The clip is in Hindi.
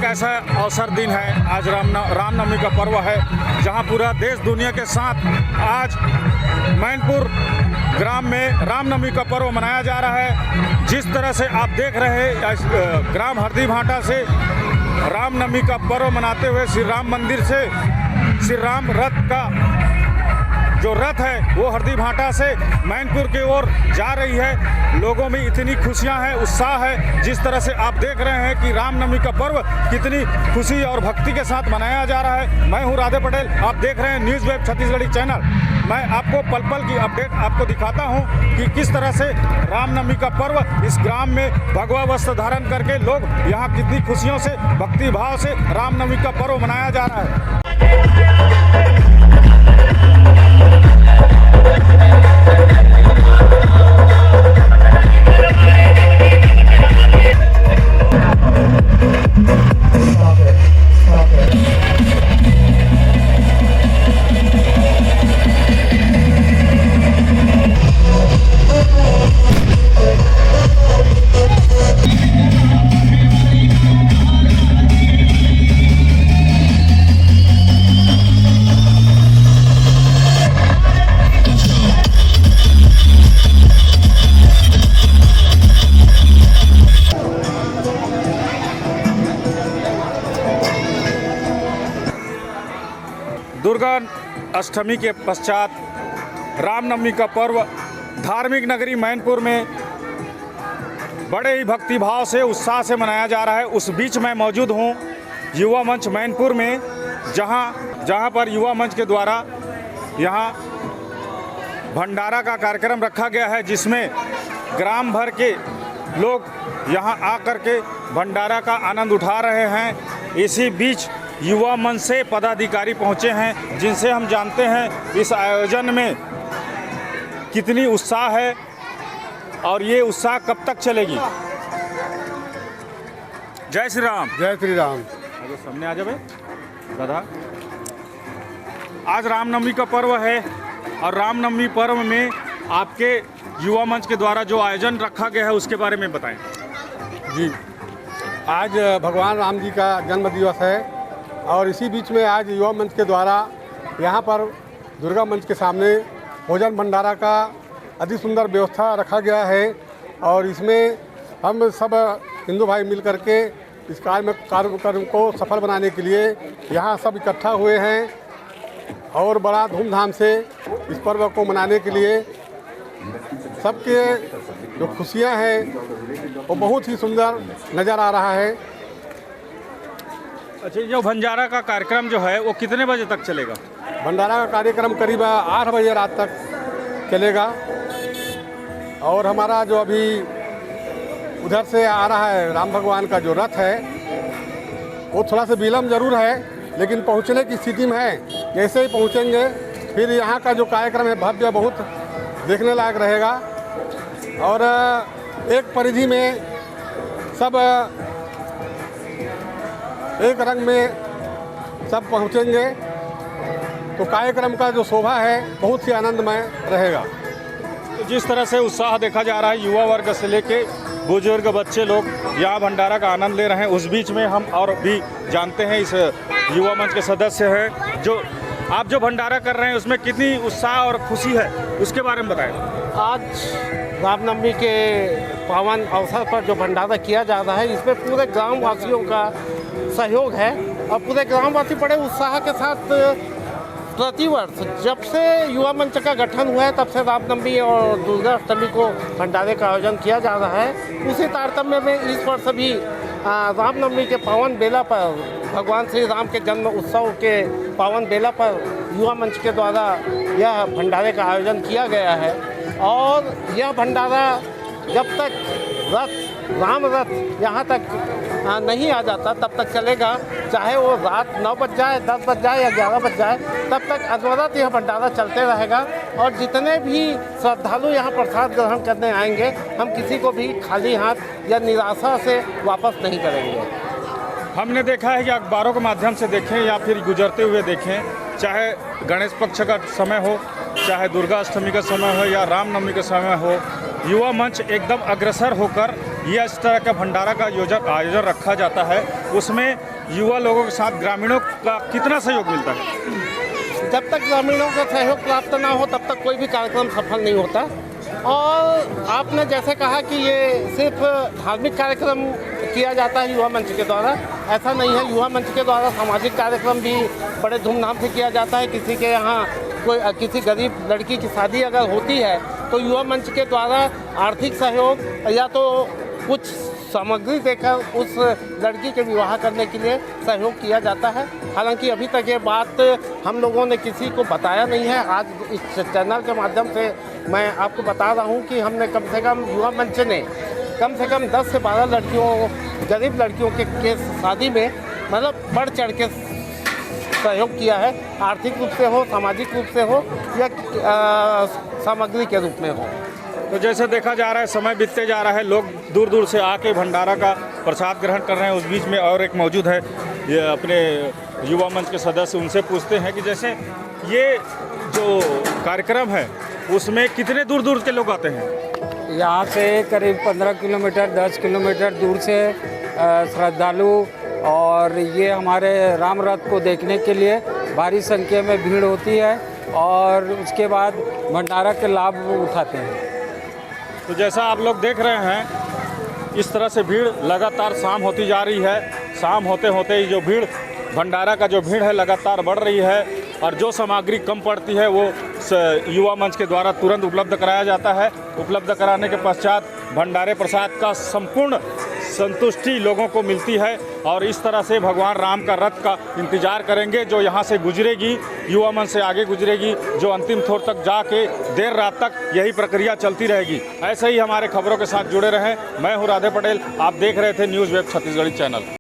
ऐसा अवसर दिन है, आज रामनवमी का पर्व है, जहां पूरा देश दुनिया के साथ आज मैनपुर ग्राम में रामनवमी का पर्व मनाया जा रहा है। जिस तरह से आप देख रहे हैं ग्राम हरदी भाटा से रामनवमी का पर्व मनाते हुए श्री राम मंदिर से श्री राम रथ का जो रथ है वो हरदी भाटा से मैनपुर की ओर जा रही है। लोगों में इतनी खुशियां हैं, उत्साह है। जिस तरह से आप देख रहे हैं कि रामनवमी का पर्व कितनी खुशी और भक्ति के साथ मनाया जा रहा है। मैं हूं राधे पटेल, आप देख रहे हैं न्यूज़ वेब छत्तीसगढ़ी चैनल। मैं आपको पल पल की अपडेट आपको दिखाता हूं कि किस तरह से रामनवमी का पर्व इस ग्राम में भगवा वस्त्र धारण करके लोग यहाँ कितनी खुशियों से भक्ति भाव से रामनवमी का पर्व मनाया जा रहा है। दुर्गा अष्टमी के पश्चात रामनवमी का पर्व धार्मिक नगरी मैनपुर में बड़े ही भक्तिभाव से उत्साह से मनाया जा रहा है। उस बीच मैं मौजूद हूँ युवा मंच मैनपुर में, जहाँ पर युवा मंच के द्वारा यहाँ भंडारा का कार्यक्रम रखा गया है, जिसमें ग्राम भर के लोग यहाँ आकर के भंडारा का आनंद उठा रहे हैं। इसी बीच युवा मंच से पदाधिकारी पहुंचे हैं, जिनसे हम जानते हैं इस आयोजन में कितनी उत्साह है और ये उत्साह कब तक चलेगी। जय श्री राम। जय श्री राम। सामने आ जाए दादा। आज रामनवमी का पर्व है और रामनवमी पर्व में आपके युवा मंच के द्वारा जो आयोजन रखा गया है उसके बारे में बताएं। जी, आज भगवान राम जी का जन्म दिवस है और इसी बीच में आज युवा मंच के द्वारा यहाँ पर दुर्गा मंच के सामने भोजन भंडारा का अति सुंदर व्यवस्था रखा गया है और इसमें हम सब हिंदू भाई मिल करके इस कार्यक्रम को सफल बनाने के लिए यहाँ सब इकट्ठा हुए हैं और बड़ा धूमधाम से इस पर्व को मनाने के लिए सबके जो खुशियाँ हैं वो बहुत ही सुंदर नज़र आ रहा है। अच्छा, जो भंडारा का कार्यक्रम जो है वो कितने बजे तक चलेगा? भंडारा का कार्यक्रम करीब 8 बजे रात तक चलेगा और हमारा जो अभी उधर से आ रहा है राम भगवान का जो रथ है वो थोड़ा सा विलम्ब जरूर है, लेकिन पहुंचने की स्थिति में है। जैसे ही पहुंचेंगे फिर यहाँ का जो कार्यक्रम है भव्य बहुत देखने लायक रहेगा और एक परिधि में सब एक रंग में सब पहुंचेंगे तो कार्यक्रम का जो शोभा है बहुत ही आनंदमय रहेगा। जिस तरह से उत्साह देखा जा रहा है युवा वर्ग से लेके बुजुर्ग बच्चे लोग यहाँ भंडारा का आनंद ले रहे हैं, उस बीच में हम और भी जानते हैं इस युवा मंच के सदस्य हैं जो आप जो भंडारा कर रहे हैं उसमें कितनी उत्साह और खुशी है उसके बारे में बताएं। आज रामनवमी के पावन अवसर पर जो भंडारा किया जा रहा है इसमें पूरे ग्राम वासियों का सहयोग है और पूरे ग्रामवासी बड़े उत्साह के साथ प्रतिवर्ष जब से युवा मंच का गठन हुआ है तब से रामनवमी और दुर्गा अष्टमी को भंडारे का आयोजन किया जा रहा है। उसी तारतम्य में इस वर्ष भी रामनवमी के पावन बेला पर भगवान श्री राम के जन्म उत्सव के पावन बेला पर युवा मंच के द्वारा यह भंडारे का आयोजन किया गया है और यह भंडारा जब तक राम रथ यहाँ तक नहीं आ जाता तब तक चलेगा, चाहे वो रात 9 बज जाए, 10 बज जाए या 11 बज जाए, तब तक अनवरत यह भंडारा चलते रहेगा और जितने भी श्रद्धालु यहाँ प्रसाद ग्रहण करने आएंगे हम किसी को भी खाली हाथ या निराशा से वापस नहीं करेंगे। हमने देखा है कि अखबारों के माध्यम से देखें या फिर गुजरते हुए देखें, चाहे गणेश पक्ष का समय हो, चाहे दुर्गा अष्टमी का समय हो या रामनवमी का समय हो, युवा मंच एकदम अग्रसर होकर यह इस तरह का भंडारा का आयोजन रखा जाता है। उसमें युवा लोगों के साथ ग्रामीणों का कितना सहयोग मिलता है? जब तक ग्रामीणों का सहयोग प्राप्त ना हो तब तक कोई भी कार्यक्रम सफल नहीं होता। और आपने जैसे कहा कि ये सिर्फ धार्मिक कार्यक्रम किया जाता है युवा मंच के द्वारा, ऐसा नहीं है। युवा मंच के द्वारा सामाजिक कार्यक्रम भी बड़े धूमधाम से किया जाता है। किसी के यहाँ कोई किसी गरीब लड़की की शादी अगर होती है तो युवा मंच के द्वारा आर्थिक सहयोग या तो कुछ सामग्री देकर उस लड़की के विवाह करने के लिए सहयोग किया जाता है। हालांकि अभी तक ये बात हम लोगों ने किसी को बताया नहीं है। आज इस चैनल के माध्यम से मैं आपको बता रहा हूँ कि हमने कम से कम युवा मंच ने कम से कम 10 से 12 लड़कियों, गरीब लड़कियों के शादी में मतलब बढ़ चढ़ के सहयोग किया है। आर्थिक रूप से हो, सामाजिक रूप से हो या सामग्री के रूप में हो। तो जैसे देखा जा रहा है समय बीतते जा रहा है, लोग दूर दूर से आके भंडारा का प्रसाद ग्रहण कर रहे हैं। उस बीच में और एक मौजूद है, ये अपने युवा मंच के सदस्य, उनसे पूछते हैं कि जैसे ये जो कार्यक्रम है उसमें कितने दूर दूर के लोग आते हैं? यहाँ से करीब 15 किलोमीटर 10 किलोमीटर दूर से श्रद्धालु और ये हमारे राम रथ को देखने के लिए भारी संख्या में भीड़ होती है और उसके बाद भंडारा के लाभ उठाते हैं। तो जैसा आप लोग देख रहे हैं इस तरह से भीड़ लगातार शाम होती जा रही है। शाम होते होते ही जो भीड़, भंडारा का जो भीड़ है लगातार बढ़ रही है और जो सामग्री कम पड़ती है वो युवा मंच के द्वारा तुरंत उपलब्ध कराया जाता है। उपलब्ध कराने के पश्चात भंडारे प्रसाद का संपूर्ण संतुष्टि लोगों को मिलती है और इस तरह से भगवान राम का रथ का इंतजार करेंगे जो यहाँ से गुजरेगी, युवा मंच से आगे गुजरेगी, जो अंतिम छोर तक जाके देर रात तक यही प्रक्रिया चलती रहेगी। ऐसे ही हमारे खबरों के साथ जुड़े रहें। मैं हूँ राधे पटेल, आप देख रहे थे न्यूज़ वेब छत्तीसगढ़ी चैनल।